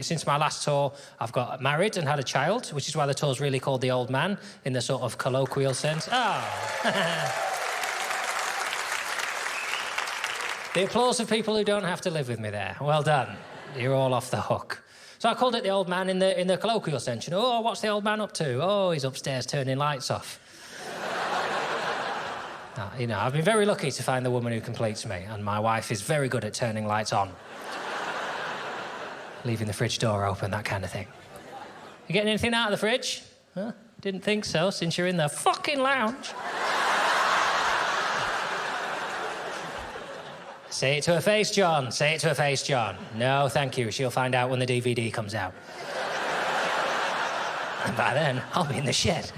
Since my last tour, I've got married and had a child, which is why the tour's really called The Old Man, in the sort of colloquial sense. Oh. The applause of people who don't have to live with me there. Well done. You're all off the hook. So I called it The Old Man in the colloquial sense. You know, oh, what's the old man up to? Oh, he's upstairs turning lights off. You know, I've been very lucky to find the woman who completes me, and my wife is very good at turning lights on. Leaving the fridge door open, that kind of thing. You getting anything out of the fridge? Huh? Didn't think so, since you're in the fucking lounge. Say it to her face, John. Say it to her face, John. No, thank you. She'll find out when the DVD comes out. And by then, I'll be in the shed.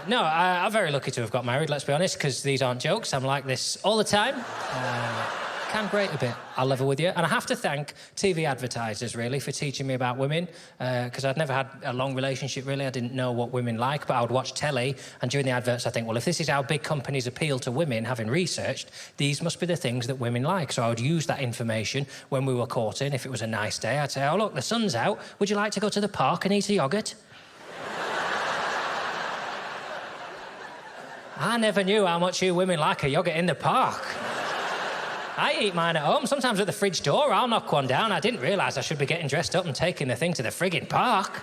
No, I'm very lucky to have got married, let's be honest, because these aren't jokes. I'm like this all the time. Can grate a bit, I'll level with you. And I have to thank TV advertisers, really, for teaching me about women, because I'd never had a long relationship, really. I didn't know what women like, but I would watch telly, and during the adverts I think, well, if this is how big companies appeal to women, having researched, these must be the things that women like. So I would use that information when we were courting. If it was a nice day, I'd say, oh, look, the sun's out. Would you like to go to the park and eat a yoghurt? I never knew how much you women like a yoghurt in the park. I eat mine at home, sometimes at the fridge door. I'll knock one down. I didn't realise I should be getting dressed up and taking the thing to the frigging park.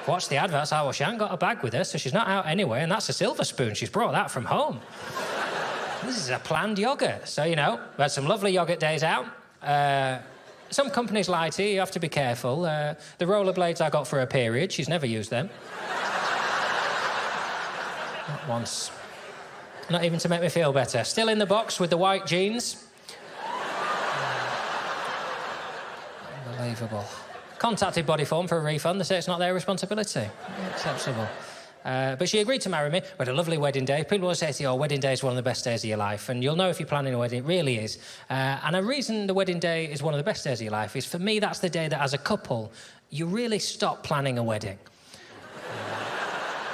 Watch the adverts. Oh, well, she hasn't got a bag with her, so she's not out anyway, and that's a silver spoon. She's brought that from home. This is a planned yoghurt. So, you know, we had some lovely yoghurt days out. Some companies lie to you. You have to be careful. The rollerblades I got for her period, she's never used them. Not once. Not even to make me feel better. Still in the box with the white jeans. Unbelievable. Contacted Bodyform for a refund. They say it's not their responsibility. Acceptable. But she agreed to marry me. We had a lovely wedding day. People always say to you, oh, wedding day is one of the best days of your life. And you'll know if you're planning a wedding, it really is. And a reason the wedding day is one of the best days of your life is, for me, that's the day that, as a couple, you really stop planning a wedding.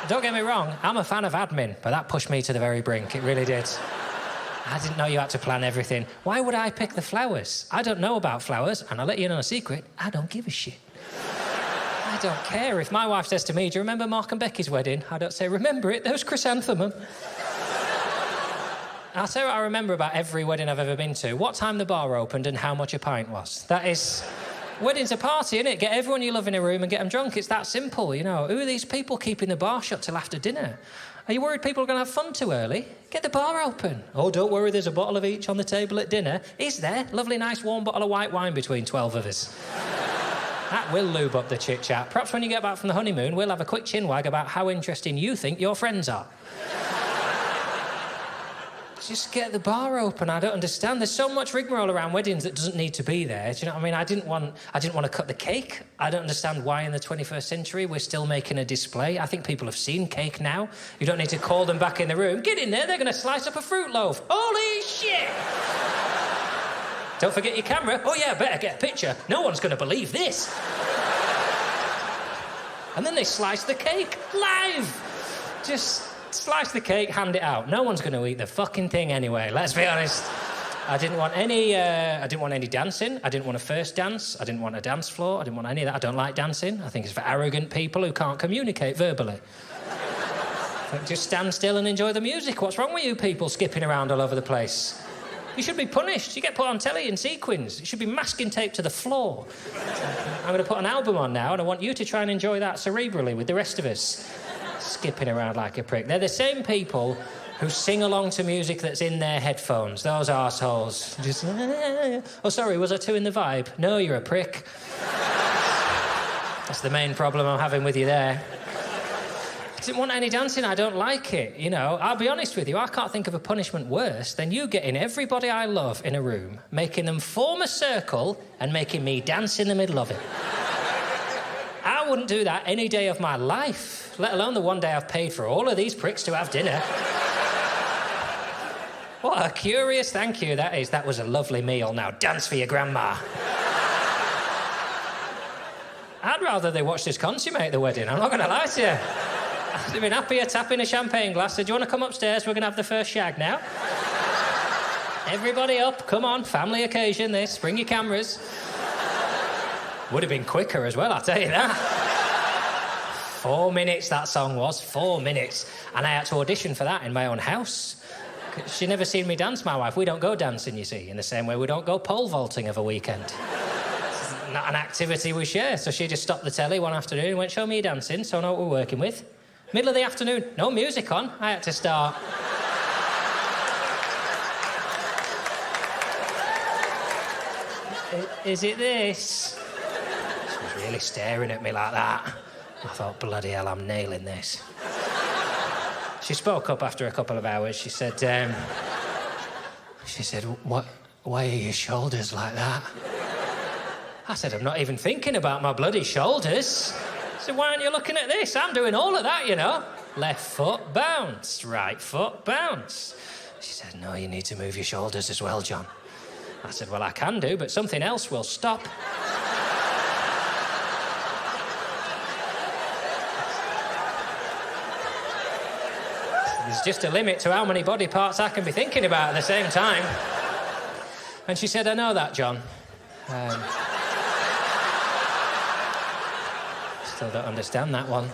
Don't get me wrong, I'm a fan of admin, but that pushed me to the very brink. It really did. I didn't know you had to plan everything. Why would I pick the flowers? I don't know about flowers, and I'll let you know a secret, I don't give a shit. I don't care. If my wife says to me, do you remember Mark and Becky's wedding? I don't say, remember it, there was chrysanthemum. I'll tell you what I remember about every wedding I've ever been to. What time the bar opened and how much a pint was. That is... Wedding's a party, innit? Get everyone you love in a room and get them drunk. It's that simple, you know. Who are these people keeping the bar shut till after dinner? Are you worried people are going to have fun too early? Get the bar open. Oh, don't worry, there's a bottle of each on the table at dinner. Is there? Lovely, nice, warm bottle of white wine between 12 of us. That will lube up the chit-chat. Perhaps when you get back from the honeymoon, we'll have a quick chinwag about how interesting you think your friends are. Just get the bar open. I don't understand. There's so much rigmarole around weddings that doesn't need to be there. Do you know what I mean? I didn't want to cut the cake. I don't understand why in the 21st century we're still making a display. I think people have seen cake now. You don't need to call them back in the room. Get in there, they're going to slice up a fruit loaf. Holy shit! Don't forget your camera. Oh, yeah, better get a picture. No one's going to believe this. And then they slice the cake live. Just... slice the cake, hand it out. No one's going to eat the fucking thing anyway, let's be honest. I didn't want any dancing. I didn't want a first dance. I didn't want a dance floor. I didn't want any of that. I don't like dancing. I think it's for arrogant people who can't communicate verbally. Just stand still and enjoy the music. What's wrong with you people skipping around all over the place? You should be punished. You get put on telly in sequins. You should be masking tape to the floor. I'm going to put an album on now, and I want you to try and enjoy that cerebrally with the rest of us. Skipping around like a prick. They're the same people who sing along to music that's in their headphones. Those arseholes. Just, oh, sorry, was I too in the vibe? No, you're a prick. That's the main problem I'm having with you there. I didn't want any dancing, I don't like it, you know. I'll be honest with you, I can't think of a punishment worse than you getting everybody I love in a room, making them form a circle and making me dance in the middle of it. I wouldn't do that any day of my life, let alone the one day I've paid for all of these pricks to have dinner. What a curious thank you that is. That was a lovely meal. Now dance for your grandma. I'd rather they watched us consummate the wedding, I'm not going to lie to you. I'd have been happier tapping a champagne glass. Said, do you want to come upstairs? We're going to have the first shag now. Everybody up, come on, family occasion this, bring your cameras. Would have been quicker as well, I'll tell you that. 4 minutes that song was, 4 minutes. And I had to audition for that in my own house. She'd never seen me dance, my wife. We don't go dancing, you see, in the same way we don't go pole vaulting of a weekend. It's not an activity we share. So she just stopped the telly one afternoon and went, show me your dancing, so I know what we're working with. Middle of the afternoon, no music on. I had to start. Is it this? She was really staring at me like that. I thought, bloody hell, I'm nailing this. She spoke up after a couple of hours. She said, why are your shoulders like that? I said, I'm not even thinking about my bloody shoulders. I said, why aren't you looking at this? I'm doing all of that, you know. Left foot, bounce. Right foot, bounce. She said, no, you need to move your shoulders as well, John. I said, well, I can do, but something else will stop. There's just a limit to how many body parts I can be thinking about at the same time. And she said, I know that, John. Still don't understand that one.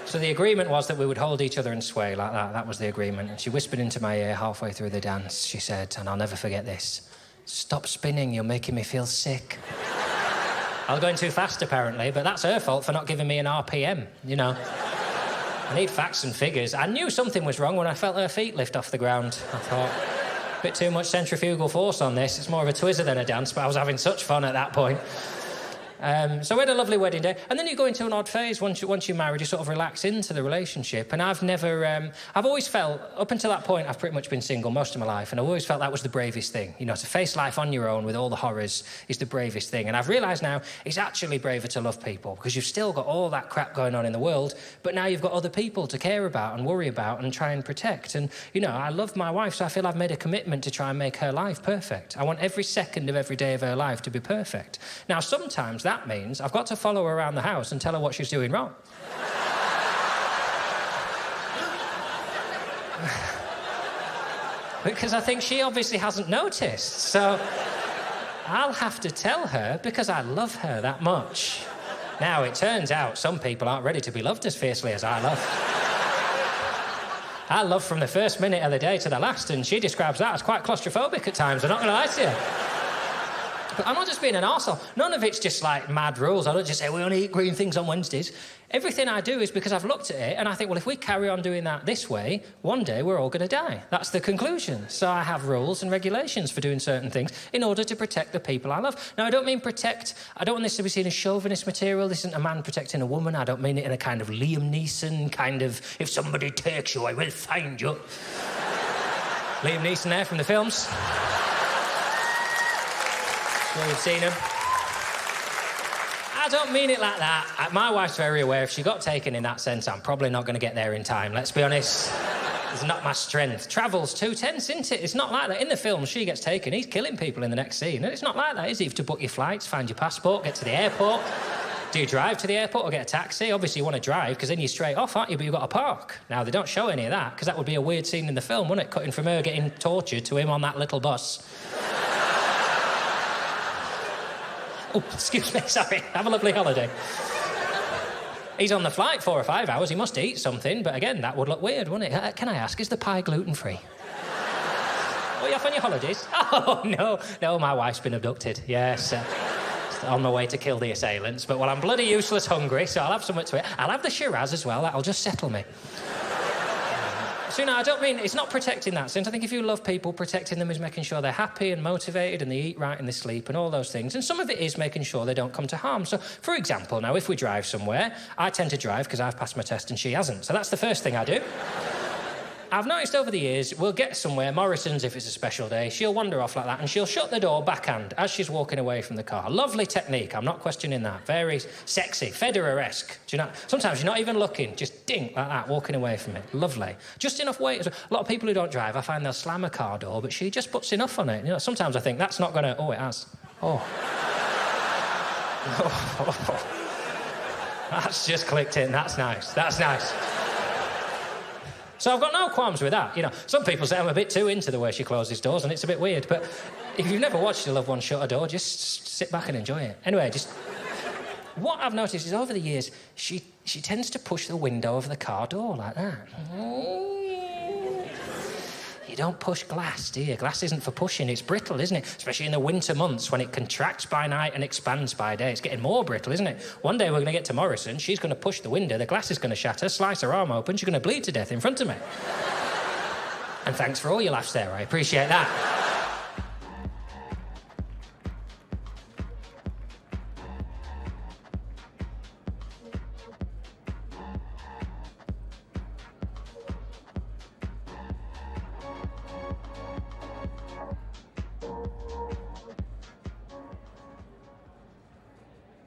So the agreement was that we would hold each other and sway like that. That was the agreement. And she whispered into my ear halfway through the dance. She said, and I'll never forget this, stop spinning, you're making me feel sick. I was going too fast, apparently, but that's her fault for not giving me an RPM, you know. I need facts and figures. I knew something was wrong when I felt her feet lift off the ground. I thought, a bit too much centrifugal force on this. It's more of a twizzer than a dance, but I was having such fun at that point. So we had a lovely wedding day. And then you go into an odd phase. Once you're married, you sort of relax into the relationship. And I've always felt, up until that point, I've pretty much been single most of my life. And I've always felt that was the bravest thing. You know, to face life on your own with all the horrors is the bravest thing. And I've realised now it's actually braver to love people because you've still got all that crap going on in the world, but now you've got other people to care about and worry about and try and protect. And, you know, I love my wife, so I feel I've made a commitment to try and make her life perfect. I want every second of every day of her life to be perfect. Now, sometimes that means I've got to follow her around the house and tell her what she's doing wrong. Because I think she obviously hasn't noticed. So I'll have to tell her because I love her that much. Now, it turns out some people aren't ready to be loved as fiercely as I love. I love from the first minute of the day to the last, and she describes that as quite claustrophobic at times. I'm not going to lie to you. But I'm not just being an arsehole. None of it's just like mad rules. I don't just say, we only eat green things on Wednesdays. Everything I do is because I've looked at it and I think, well, if we carry on doing that this way, one day we're all going to die. That's the conclusion. So I have rules and regulations for doing certain things in order to protect the people I love. Now, I don't mean protect... I don't want this to be seen as chauvinist material. This isn't a man protecting a woman. I don't mean it in a kind of Liam Neeson kind of, if somebody takes you, I will find you. Liam Neeson there from the films. Well, you've seen him. I don't mean it like that. My wife's very aware if she got taken in that sense, I'm probably not going to get there in time. Let's be honest. It's not my strength. Travel's too tense, isn't it? It's not like that. In the film, she gets taken. He's killing people in the next scene. And it's not like that, is it? You have to book your flights, find your passport, get to the airport. Do you drive to the airport or get a taxi? Obviously, you want to drive, because then you're straight off, aren't you? But you've got to park. Now, they don't show any of that, because that would be a weird scene in the film, wouldn't it? Cutting from her getting tortured to him on that little bus. Oh, excuse me, sorry. Have a lovely holiday. He's on the flight 4 or 5 hours. He must eat something, but again, that would look weird, wouldn't it? Can I ask, is the pie gluten-free? Are you off on your holidays? Oh, no. No, my wife's been abducted. Yes. On my way to kill the assailants. But, well, I'm bloody useless hungry, so I'll have something to eat. I'll have the Shiraz as well. That'll just settle me. So, no, I don't mean... It's not protecting that sense. I think if you love people, protecting them is making sure they're happy and motivated and they eat right and they sleep and all those things. And some of it is making sure they don't come to harm. So, for example, now, if we drive somewhere, I tend to drive because I've passed my test and she hasn't. So that's the first thing I do. I've noticed over the years, we'll get somewhere, Morrison's if it's a special day, she'll wander off like that and she'll shut the door backhand as she's walking away from the car. Lovely technique, I'm not questioning that. Very sexy, Federer-esque. Do you know? Sometimes you're not even looking, just ding, like that, walking away from it. Lovely. Just enough weight. A lot of people who don't drive, I find they'll slam a car door, but she just puts enough on it. You know, sometimes I think, that's not going to... Oh, it has. Oh. That's just clicked in, that's nice. That's nice. So I've got no qualms with that. You know, some people say I'm a bit too into the way she closes doors, and it's a bit weird. But if you've never watched your loved one shut a door, just sit back and enjoy it. Anyway, what I've noticed is over the years, she tends to push the window of the car door like that. You don't push glass, do you? Glass isn't for pushing, it's brittle, isn't it? Especially in the winter months when it contracts by night and expands by day. It's getting more brittle, isn't it? One day we're going to get to Morrison, she's going to push the window, the glass is going to shatter, slice her arm open, she's going to bleed to death in front of me. And thanks for all your laughs there, I appreciate that.